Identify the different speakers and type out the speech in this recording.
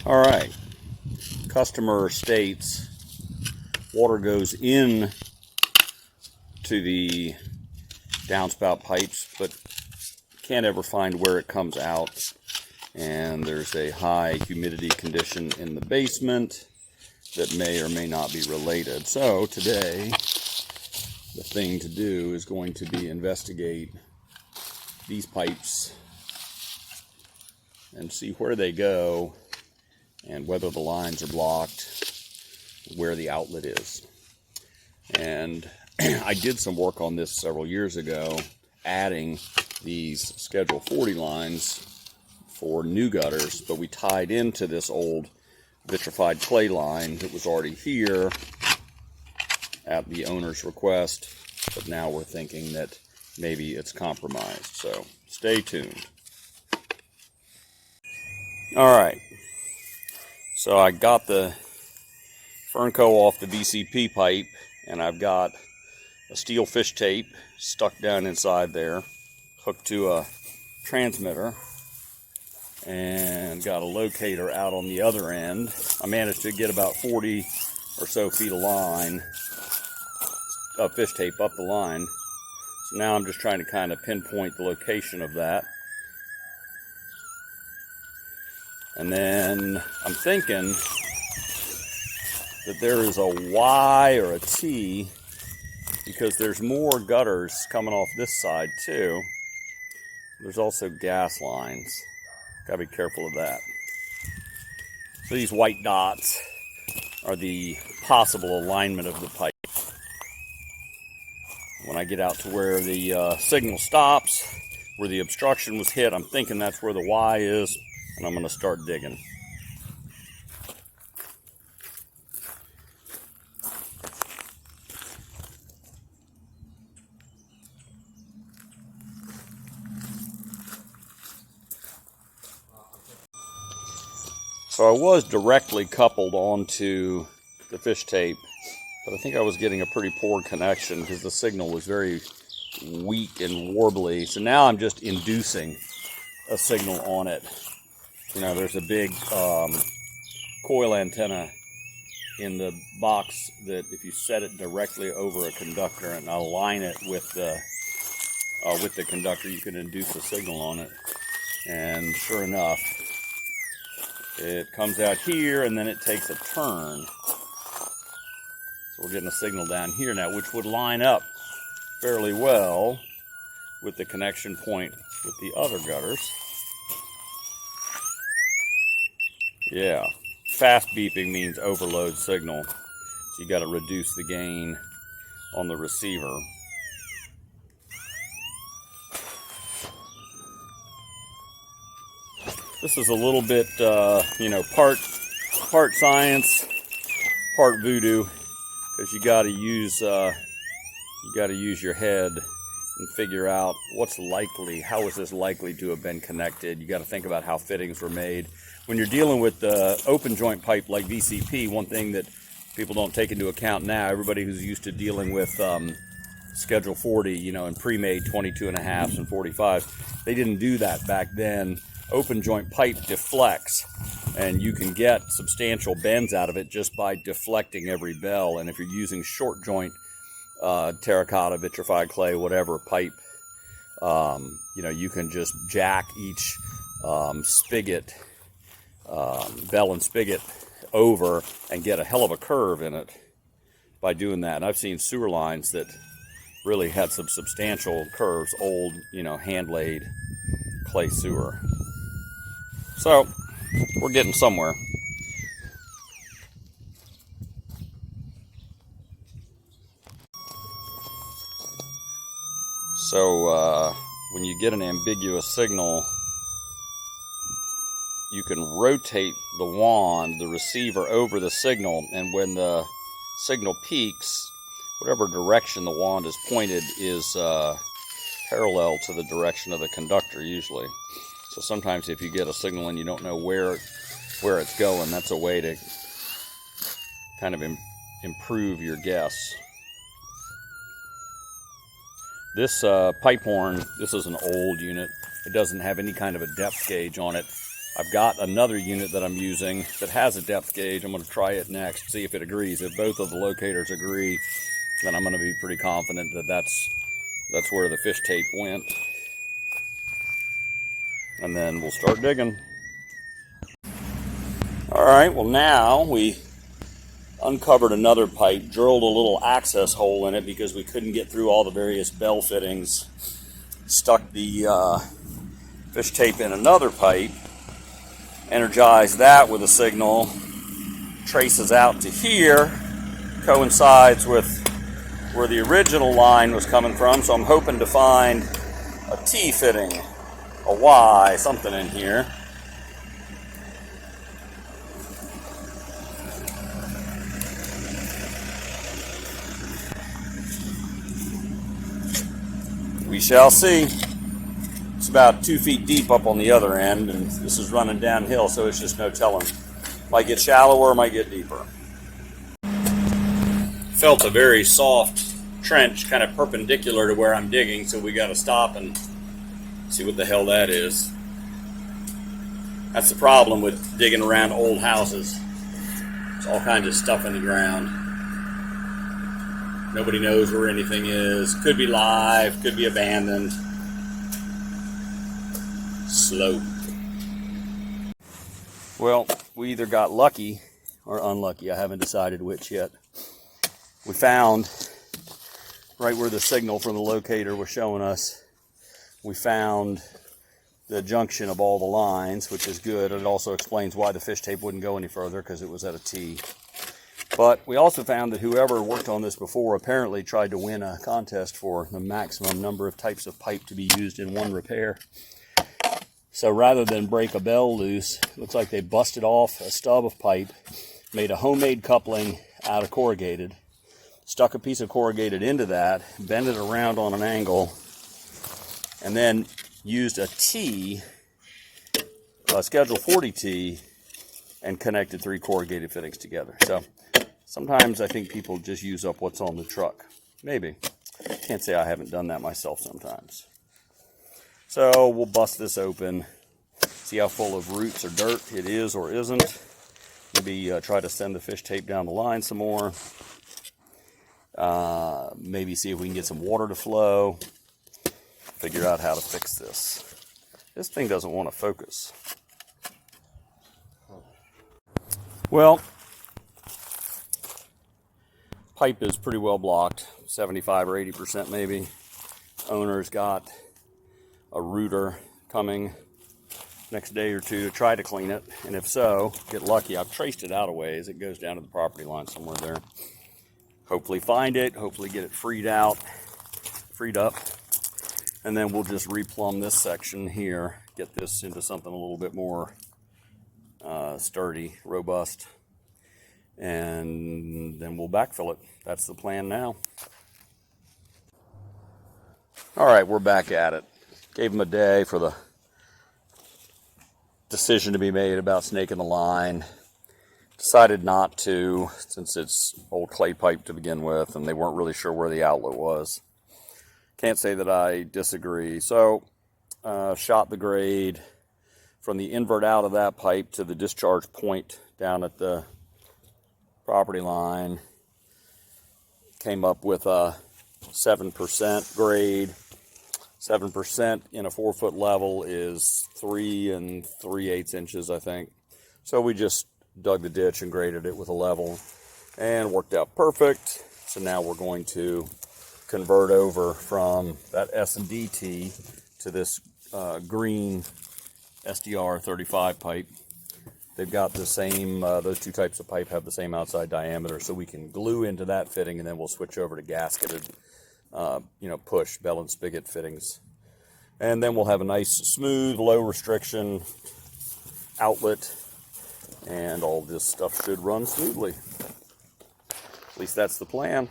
Speaker 1: All right, customer states water goes in to the downspout pipes, but can't ever find where it comes out. And there's a high humidity condition in the basement that may or may not be related. So today, the thing to do is going to be investigate these pipes and see where they go and whether the lines are blocked, where the outlet is. And I did some work on this several years ago, adding these Schedule 40 lines for new gutters, but we tied into this old vitrified clay line that was already here at the owner's request, but now we're thinking that maybe it's compromised. So stay tuned. All right, so I got the Fernco off the VCP pipe, and I've got a steel fish tape stuck down inside there, hooked to a transmitter, and got a locator out on the other end. I managed to get about 40 or so feet of line, fish tape up the line. So now I'm just trying to kind of pinpoint the location of that. And then I'm thinking that there is a Y or a T, because there's more gutters coming off this side too. There's also gas lines. Gotta be careful of that. So these white dots are the possible alignment of the pipe. When I get out to where the signal stops, where the obstruction was hit, I'm thinking that's where the Y is, and I'm gonna start digging. So I was directly coupled onto the fish tape, but I think I was getting a pretty poor connection because the signal was very weak and warbly. So now I'm just inducing a signal on it. You know, there's a big coil antenna in the box that if you set it directly over a conductor and align it with the conductor, you can induce a signal on it. And sure enough, it comes out here and then it takes a turn. So we're getting a signal down here now, which would line up fairly well with the connection point with the other gutters. Yeah, fast beeping means overload signal. So you got to reduce the gain on the receiver. This is a little bit, part science, part voodoo, because you got to use your head and figure out what's likely. How is this likely to have been connected? You got to think about how fittings were made. When you're dealing with the open joint pipe like VCP, one thing that people don't take into account now, everybody who's used to dealing with Schedule 40, and pre-made 22.5s and 45s, they didn't do that back then. Open joint pipe deflects, and you can get substantial bends out of it just by deflecting every bell. And if you're using short joint terracotta, vitrified clay, whatever pipe, you can just jack each spigot, bell and spigot over and get a hell of a curve in it by doing that. And I've seen sewer lines that really had some substantial curves, old, hand-laid clay sewer. So, we're getting somewhere. So, when you get an ambiguous signal, you can rotate the wand, the receiver, over the signal, and when the signal peaks, whatever direction the wand is pointed is parallel to the direction of the conductor usually. So sometimes if you get a signal and you don't know where it's going, that's a way to kind of improve your guess. This Pipehorn, this is an old unit. It doesn't have any kind of a depth gauge on it. I've got another unit that I'm using that has a depth gauge. I'm going to try it next, see if it agrees. If both of the locators agree, then I'm going to be pretty confident that that's where the fish tape went. And then we'll start digging. All right, well now we uncovered another pipe, drilled a little access hole in it because we couldn't get through all the various bell fittings. Stuck the fish tape in another pipe, energized that with a signal, traces out to here, coincides with where the original line was coming from, so I'm hoping to find a T fitting, a Y, something in here. We shall see. It's about 2 feet deep up on the other end, and this is running downhill, so it's just no telling. Might get shallower, might get deeper. Felt a very soft trench kind of perpendicular to where I'm digging, so we got to stop and see what the hell that is. That's the problem with digging around old houses. There's all kinds of stuff in the ground. Nobody knows where anything is. Could be live, could be abandoned. Slope. Well, we either got lucky or unlucky. I haven't decided which yet. We found, right where the signal from the locator was showing us, we found the junction of all the lines, which is good. It also explains why the fish tape wouldn't go any further, because it was at a T. But we also found that whoever worked on this before apparently tried to win a contest for the maximum number of types of pipe to be used in one repair. So rather than break a bell loose, it looks like they busted off a stub of pipe, made a homemade coupling out of corrugated, stuck a piece of corrugated into that, bent it around on an angle, and then used a T, a Schedule 40 T, and connected 3 corrugated fittings together. So sometimes I think people just use up what's on the truck. Maybe. Can't say I haven't done that myself sometimes. So we'll bust this open, see how full of roots or dirt it is or isn't. Maybe try to send the fish tape down the line some more. Maybe see if we can get some water to flow. Figure out how to fix this. This thing doesn't want to focus. Well, pipe is pretty well blocked, 75 or 80% maybe. Owner's got a rooter coming next day or two to try to clean it, and if so, get lucky. I've traced it out a ways. It goes down to the property line somewhere there. Hopefully find it, hopefully get it freed up, and then we'll just replumb this section here, get this into something a little bit more sturdy, robust, and then we'll backfill it. That's the plan now. All right, we're back at it. Gave them a day for the decision to be made about snaking the line. Decided not to, since it's old clay pipe to begin with, and they weren't really sure where the outlet was. Can't say that I disagree. So, shot the grade from the invert out of that pipe to the discharge point down at the property line. Came up with a 7% grade. 7% in a 4-foot level is 3 3/8 inches, I think. So we just dug the ditch and graded it with a level, and worked out perfect. So now we're going to convert over from that S&D T to this green SDR 35 pipe. They've got the same, those two types of pipe have the same outside diameter, so we can glue into that fitting, and then we'll switch over to gasketed, push bell and spigot fittings. And then we'll have a nice, smooth, low restriction outlet, and all this stuff should run smoothly. At least that's the plan.